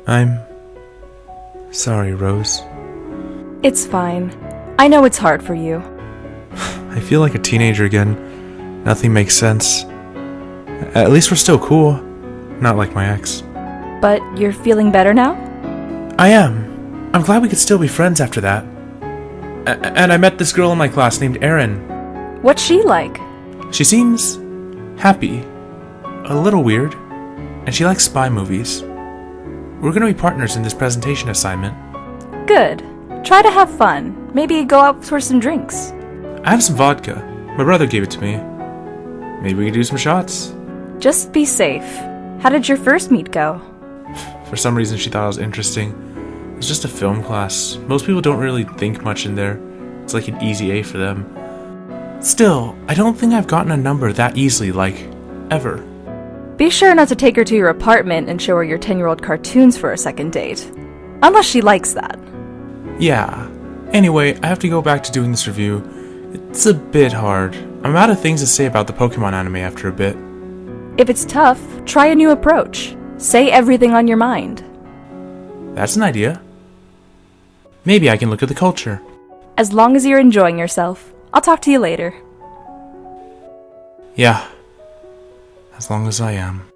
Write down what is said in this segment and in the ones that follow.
I'm sorry, Rose. It's fine. I know it's hard for you. I feel like a teenager again. Nothing makes sense. At least we're still cool. Not like my ex. But you're feeling better now? I am. I'm glad we could still be friends after that. And I met this girl in my class named Erin. What's she like? She seems happy. A little weird. And she likes spy movies. We're gonna be partners in this presentation assignment. Good. Try to have fun. Maybe go out for some drinks. I have some vodka. My brother gave it to me. Maybe we can do some shots. Just be safe. How did your first meet go? For some reason she thought I was interesting. It's just a film class. Most people don't really think much in there. It's like an easy A for them. Still, I don't think I've gotten a number that easily, like, ever. Be sure not to take her to your apartment and show her your 10-year-old cartoons for a second date. Unless she likes that. Yeah. Anyway, I have to go back to doing this review. It's a bit hard. I'm out of things to say about the Pokemon anime after a bit. If it's tough, try a new approach. Say everything on your mind. That's an idea. Maybe I can look at the culture. As long as you're enjoying yourself. I'll talk to you later. Yeah. As long as I am.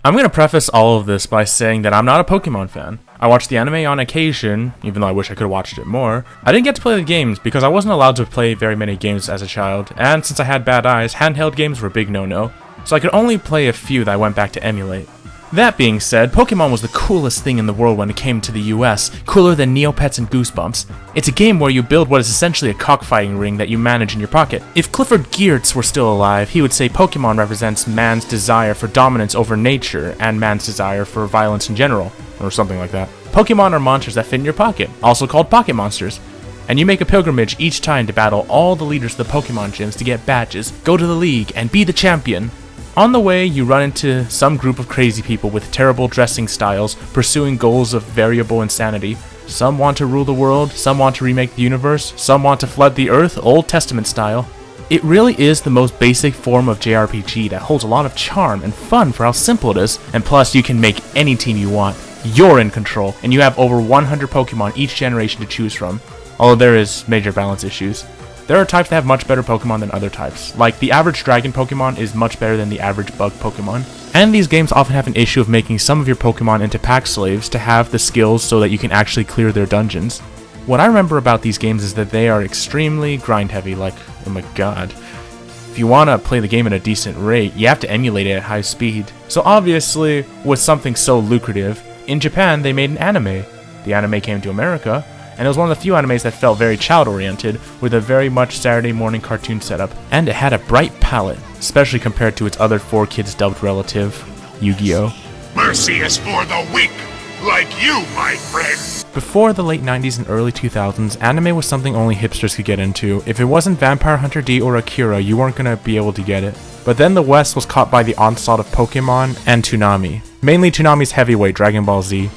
I'm going to preface all of this by saying that I'm not a Pokemon fan. I watch the anime on occasion, even though I wish I could have watched it more. I didn't get to play the games because I wasn't allowed to play very many games as a child, and since I had bad eyes, handheld games were a big no-no, so I could only play a few that I went back to emulate. That being said, Pokemon was the coolest thing in the world when it came to the US, cooler than Neopets and Goosebumps. It's a game where you build what is essentially a cockfighting ring that you manage in your pocket. If Clifford Geertz were still alive, he would say Pokemon represents man's desire for dominance over nature and man's desire for violence in general, or something like that. Pokemon are monsters that fit in your pocket, also called pocket monsters. And you make a pilgrimage each time to battle all the leaders of the Pokemon gyms to get badges, go to the league, and be the champion. On the way, you run into some group of crazy people with terrible dressing styles, pursuing goals of variable insanity. Some want to rule the world, some want to remake the universe, some want to flood the earth, Old Testament style. It really is the most basic form of JRPG that holds a lot of charm and fun for how simple it is, and plus you can make any team you want. You're in control, and you have over 100 Pokemon each generation to choose from, although there is major balance issues. There are types that have much better Pokemon than other types, like the average Dragon Pokemon is much better than the average Bug Pokemon. And these games often have an issue of making some of your Pokemon into pack slaves to have the skills so that you can actually clear their dungeons. What I remember about these games is that they are extremely grind heavy, like, oh my god. If you want to play the game at a decent rate, you have to emulate it at high speed. So obviously, with something so lucrative, in Japan they made an anime. The anime came to America, and it was one of the few animes that felt very child-oriented, with a very much Saturday morning cartoon setup, and it had a bright palette, especially compared to its other 4-kids dubbed relative, Yu-Gi-Oh! Mercy is for the weak, like you, my friend. Before the late 90s and early 2000s, anime was something only hipsters could get into. If it wasn't Vampire Hunter D or Akira, you weren't gonna be able to get it. But then the West was caught by the onslaught of Pokemon and Toonami, mainly Toonami's heavyweight Dragon Ball Z.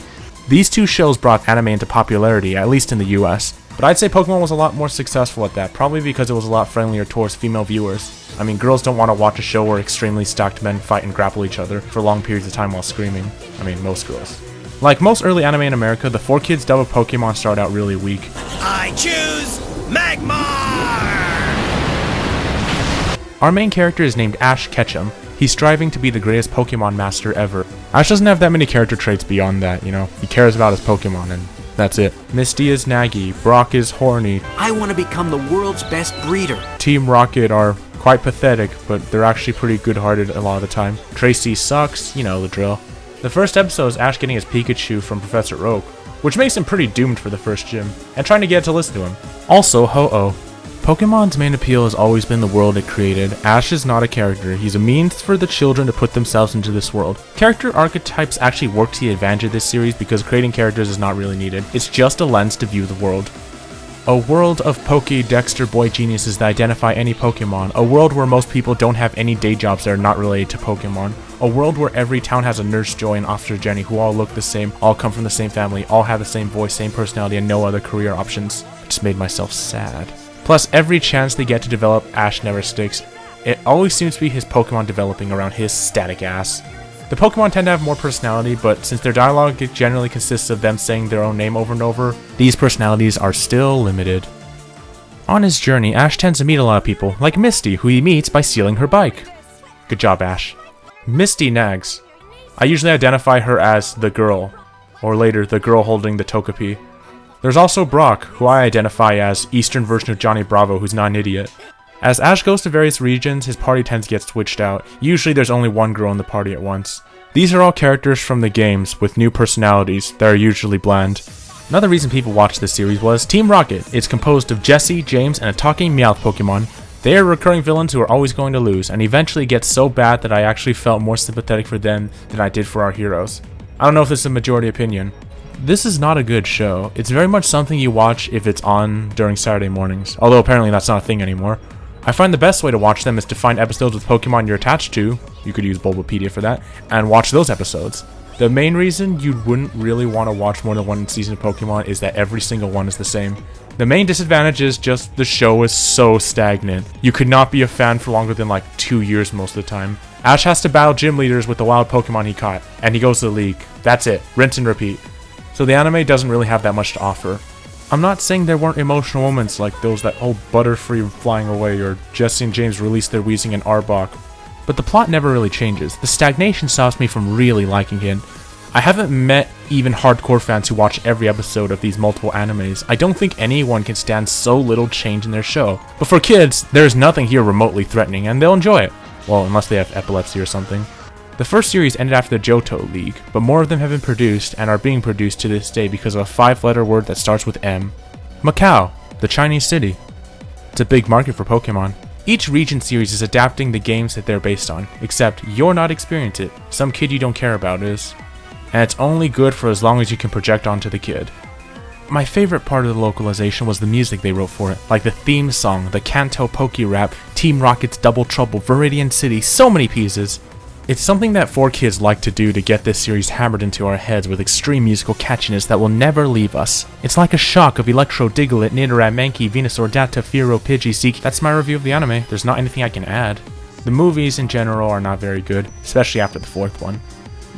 These two shows brought anime into popularity, at least in the US, but I'd say Pokemon was a lot more successful at that, probably because it was a lot friendlier towards female viewers. I mean, girls don't want to watch a show where extremely stacked men fight and grapple each other for long periods of time while screaming. I mean, most girls. Like most early anime in America, the 4-kids dub of Pokemon started out really weak. I choose Magmar! Our main character is named Ash Ketchum. He's striving to be the greatest Pokemon master ever. Ash doesn't have that many character traits beyond that, you know. He cares about his Pokemon and that's it. Misty is naggy, Brock is horny. I want to become the world's best breeder. Team Rocket are quite pathetic, but they're actually pretty good-hearted a lot of the time. Tracy sucks, you know the drill. The first episode is Ash getting his Pikachu from Professor Oak, which makes him pretty doomed for the first gym, and trying to get it to listen to him. Also, Ho-Oh. Pokemon's main appeal has always been the world it created. Ash is not a character, he's a means for the children to put themselves into this world. Character archetypes actually work to the advantage of this series because creating characters is not really needed. It's just a lens to view the world. A world of Poké-Dexter boy geniuses that identify any Pokemon. A world where most people don't have any day jobs that are not related to Pokemon. A world where every town has a Nurse Joy and Officer Jenny who all look the same, all come from the same family, all have the same voice, same personality, and no other career options. It just made myself sad. Plus, every chance they get to develop, Ash never sticks. It always seems to be his Pokemon developing around his static ass. The Pokemon tend to have more personality, but since their dialogue generally consists of them saying their own name over and over, these personalities are still limited. On his journey, Ash tends to meet a lot of people, like Misty, who he meets by stealing her bike. Good job, Ash. Misty nags. I usually identify her as the girl, or later, the girl holding the Togepi. There's also Brock, who I identify as Eastern version of Johnny Bravo, who's not an idiot. As Ash goes to various regions, his party tends to get switched out. Usually there's only one girl in the party at once. These are all characters from the games with new personalities that are usually bland. Another reason people watched this series was Team Rocket. It's composed of Jesse, James, and a talking Meowth Pokemon. They are recurring villains who are always going to lose, and eventually get so bad that I actually felt more sympathetic for them than I did for our heroes. I don't know if this is a majority opinion. This is not a good show. It's very much something you watch if it's on during Saturday mornings, although apparently that's not a thing anymore. I find the best way to watch them is to find episodes with Pokemon you're attached to, you could use Bulbapedia for that, and watch those episodes. The main reason you wouldn't really want to watch more than one season of Pokemon is that every single one is the same. The main disadvantage is just the show is so stagnant. You could not be a fan for longer than like 2 years most of the time. Ash has to battle gym leaders with the wild Pokemon he caught, and he goes to the league. That's it. Rinse and repeat. So the anime doesn't really have that much to offer. I'm not saying there weren't emotional moments like those that whole Butterfree flying away or Jesse and James release their Weezing and Arbok, but the plot never really changes. The stagnation stops me from really liking it. I haven't met even hardcore fans who watch every episode of these multiple animes. I don't think anyone can stand so little change in their show. But for kids, there's nothing here remotely threatening and they'll enjoy it. Well, unless they have epilepsy or something. The first series ended after the Johto League, but more of them have been produced and are being produced to this day because of a 5-letter word that starts with M. Macau, the Chinese city. It's a big market for Pokemon. Each region series is adapting the games that they're based on, except you're not experiencing it. Some kid you don't care about is. And it's only good for as long as you can project onto the kid. My favorite part of the localization was the music they wrote for it, like the theme song, the Kanto Poke Rap, Team Rocket's Double Trouble, Viridian City, so many pieces. It's something that 4Kids like to do to get this series hammered into our heads with extreme musical catchiness that will never leave us. It's like a shock of Electro, Diglett, Nidoran, Mankey, Venusaur, Data, Fearow, Pidgey, That's my review of the anime. There's not anything I can add. The movies in general are not very good, especially after the 4th one.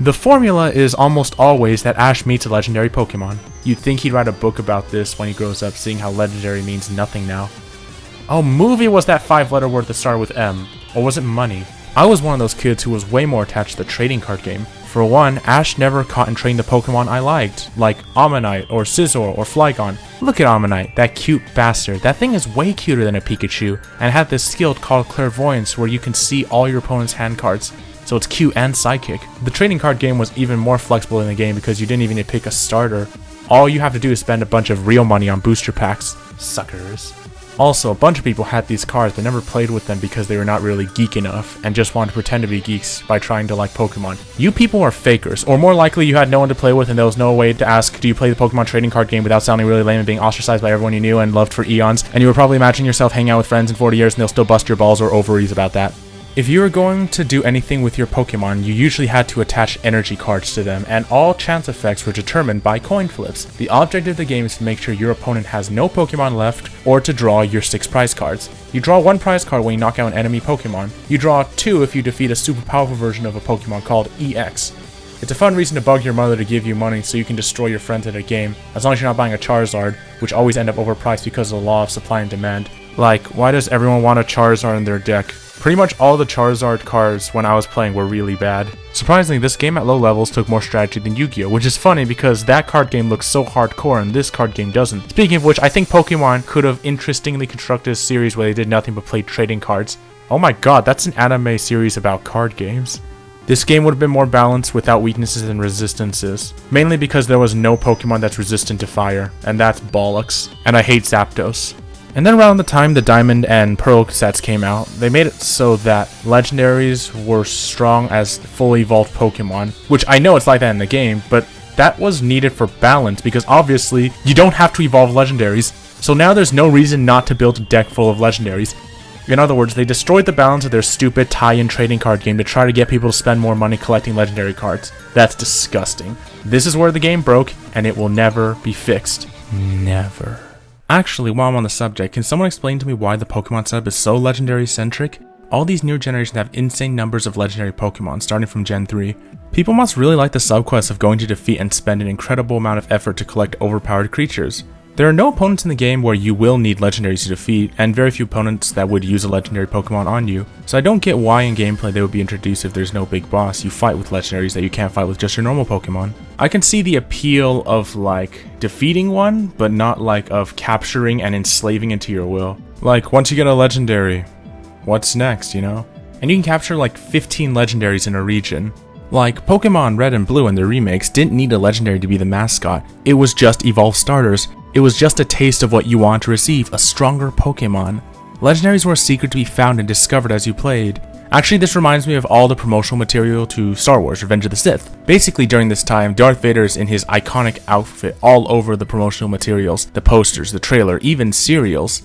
The formula is almost always that Ash meets a legendary Pokemon. You'd think he'd write a book about this when he grows up, seeing how legendary means nothing now. Oh, movie was that 5-letter word that started with M. Or was it money? I was one of those kids who was way more attached to the trading card game. For one, Ash never caught and trained the Pokemon I liked, like Ammonite or Scizor or Flygon. Look at Ammonite, that cute bastard. That thing is way cuter than a Pikachu, and had this skill called Clairvoyance where you can see all your opponent's hand cards. So it's cute and psychic. The trading card game was even more flexible in the game because you didn't even need to pick a starter. All you have to do is spend a bunch of real money on booster packs. Suckers. Also, a bunch of people had these cards but never played with them because they were not really geek enough and just wanted to pretend to be geeks by trying to like Pokemon. You people are fakers, or more likely you had no one to play with and there was no way to ask, do you play the Pokemon trading card game without sounding really lame and being ostracized by everyone you knew and loved for eons, and you were probably imagining yourself hanging out with friends in 40 years and they'll still bust your balls or ovaries about that. If you were going to do anything with your Pokemon, you usually had to attach energy cards to them, and all chance effects were determined by coin flips. The object of the game is to make sure your opponent has no Pokemon left, or to draw your 6 prize cards. You draw 1 prize card when you knock out an enemy Pokemon. You draw 2 if you defeat a super powerful version of a Pokemon called EX. It's a fun reason to bug your mother to give you money so you can destroy your friends at a game, as long as you're not buying a Charizard, which always end up overpriced because of the law of supply and demand. Like, why does everyone want a Charizard in their deck? Pretty much all the Charizard cards when I was playing were really bad. Surprisingly, this game at low levels took more strategy than Yu-Gi-Oh!, which is funny because that card game looks so hardcore and this card game doesn't. Speaking of which, I think Pokemon could have interestingly constructed a series where they did nothing but play trading cards. Oh my god, that's an anime series about card games. This game would have been more balanced without weaknesses and resistances, mainly because there was no Pokemon that's resistant to fire, and that's bollocks, and I hate Zapdos. And then around the time the Diamond and Pearl sets came out, they made it so that legendaries were strong as fully evolved Pokemon, which I know it's like that in the game, but that was needed for balance because obviously you don't have to evolve legendaries, so now there's no reason not to build a deck full of legendaries. In other words, they destroyed the balance of their stupid tie-in trading card game to try to get people to spend more money collecting legendary cards. That's disgusting. This is where the game broke, and it will never be fixed. Never. Actually, while I'm on the subject, can someone explain to me why the Pokemon setup is so legendary-centric? all these new generations have insane numbers of legendary Pokemon, starting from Gen 3. People must really like the subquest of going to defeat and spend an incredible amount of effort to collect overpowered creatures. There are no opponents in the game where you will need legendaries to defeat, and very few opponents that would use a legendary Pokemon on you, so I don't get why in gameplay they would be introduced if there's no big boss you fight with legendaries that you can't fight with just your normal Pokemon. I can see the appeal of like defeating one, but not like of capturing and enslaving into your will. Like once you get a legendary, what's next, you know? And you can capture like 15 legendaries in a region. Like, Pokemon Red and Blue and their remakes didn't need a legendary to be the mascot. It was just evolved starters. It was just a taste of what you want to receive, a stronger Pokemon. Legendaries were a secret to be found and discovered as you played. Actually, this reminds me of all the promotional material to Star Wars Revenge of the Sith. Basically, during this time, Darth Vader is in his iconic outfit all over the promotional materials, the posters, the trailer, even cereals.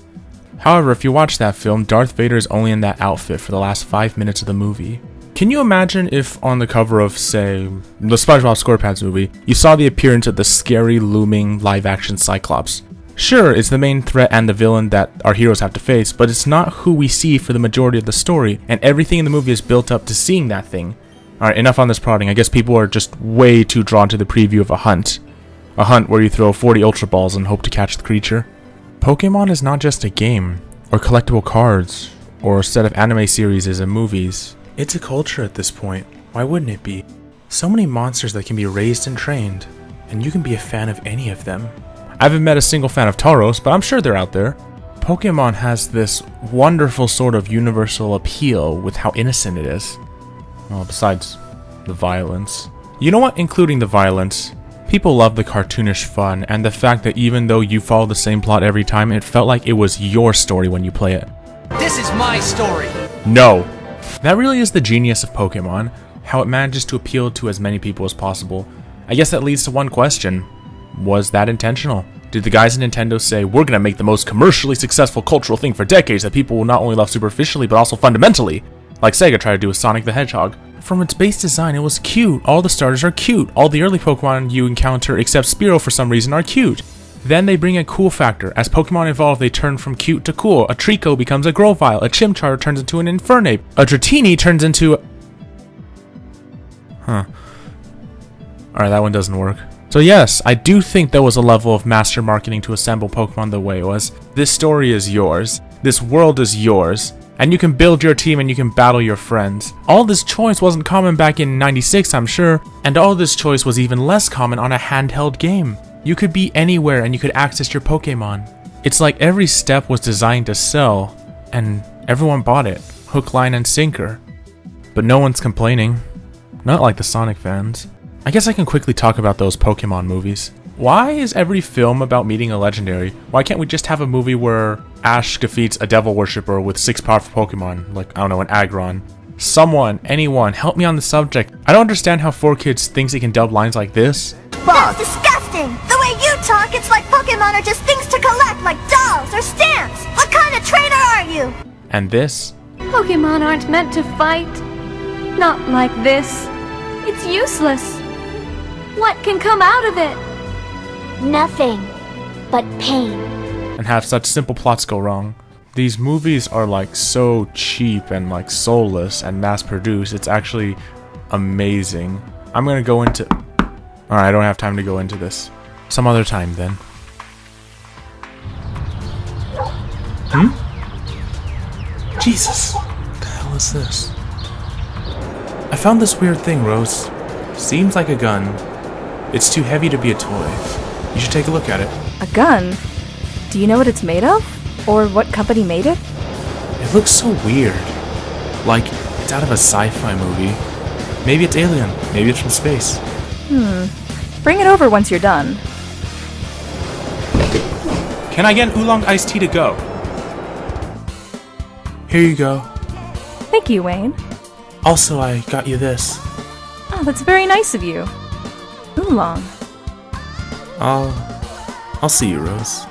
However, if you watch that film, Darth Vader is only in that outfit for the last 5 minutes of the movie. Can you imagine if on the cover of, say, the SpongeBob SquarePants movie, you saw the appearance of the scary, looming, live-action Cyclops? Sure, it's the main threat and the villain that our heroes have to face, but it's not who we see for the majority of the story, and everything in the movie is built up to seeing that thing. Alright, enough on this prodding. I guess people are just way too drawn to the preview of a hunt. A hunt where you throw 40 Ultra Balls and hope to catch the creature. Pokemon is not just a game, or collectible cards, or a set of anime series and movies. It's a culture at this point. Why wouldn't it be? So many monsters that can be raised and trained, and you can be a fan of any of them. I haven't met a single fan of Tauros, but I'm sure they're out there. Pokemon has this wonderful sort of universal appeal with how innocent it is. Well, besides the violence. You know what? Including the violence. People love the cartoonish fun, and the fact that even though you follow the same plot every time, it felt like it was your story when you play it. This is my story. No! That really is the genius of Pokemon, how it manages to appeal to as many people as possible. I guess that leads to one question. Was that intentional? Did the guys at Nintendo say, we're gonna make the most commercially successful cultural thing for decades that people will not only love superficially, but also fundamentally? Like Sega tried to do with Sonic the Hedgehog. From its base design, it was cute. All the starters are cute. All the early Pokemon you encounter, except Spearow for some reason, are cute. Then they bring a cool factor. As Pokemon evolve, they turn from cute to cool. A Trico becomes a Grovyle. A Chimchar turns into an Infernape. A Dratini turns into a... Alright, that one doesn't work. So yes, I do think there was a level of master marketing to assemble Pokemon the way it was. This story is yours. This world is yours. And you can build your team and you can battle your friends. All this choice wasn't common back in '96, I'm sure. And all this choice was even less common on a handheld game. You could be anywhere and you could access your Pokemon. It's like every step was designed to sell, and everyone bought it, hook, line, and sinker. But no one's complaining. Not like the Sonic fans. I guess I can quickly talk about those Pokemon movies. Why is every film about meeting a legendary? Why can't we just have a movie where Ash defeats a devil worshipper with 6 powerful Pokemon, like, I don't know, an Aggron? Someone, anyone, help me on the subject. I don't understand how 4Kids thinks he can dub lines like this. That's disgusting! The way you talk, it's like Pokemon are just things to collect, like dolls or stamps! What kind of trainer are you? And this? Pokemon aren't meant to fight. Not like this. It's useless. What can come out of it? Nothing but pain. And have such simple plots go wrong. These movies are like so cheap and like soulless and mass produced, it's actually amazing. I'm gonna go into... Alright, I don't have time to go into this. Some other time then. Jesus, what the hell is this? I found this weird thing, Rose. Seems like a gun. It's too heavy to be a toy. You should take a look at it. A gun? Do you know what it's made of? Or what company made it? It looks so weird. Like, it's out of a sci-fi movie. Maybe it's alien. Maybe it's from space. Bring it over once you're done. Can I get an oolong iced tea to go? Here you go. Thank you, Wayne. Also, I got you this. Oh, that's very nice of you. Oolong. I'll see you, Rose.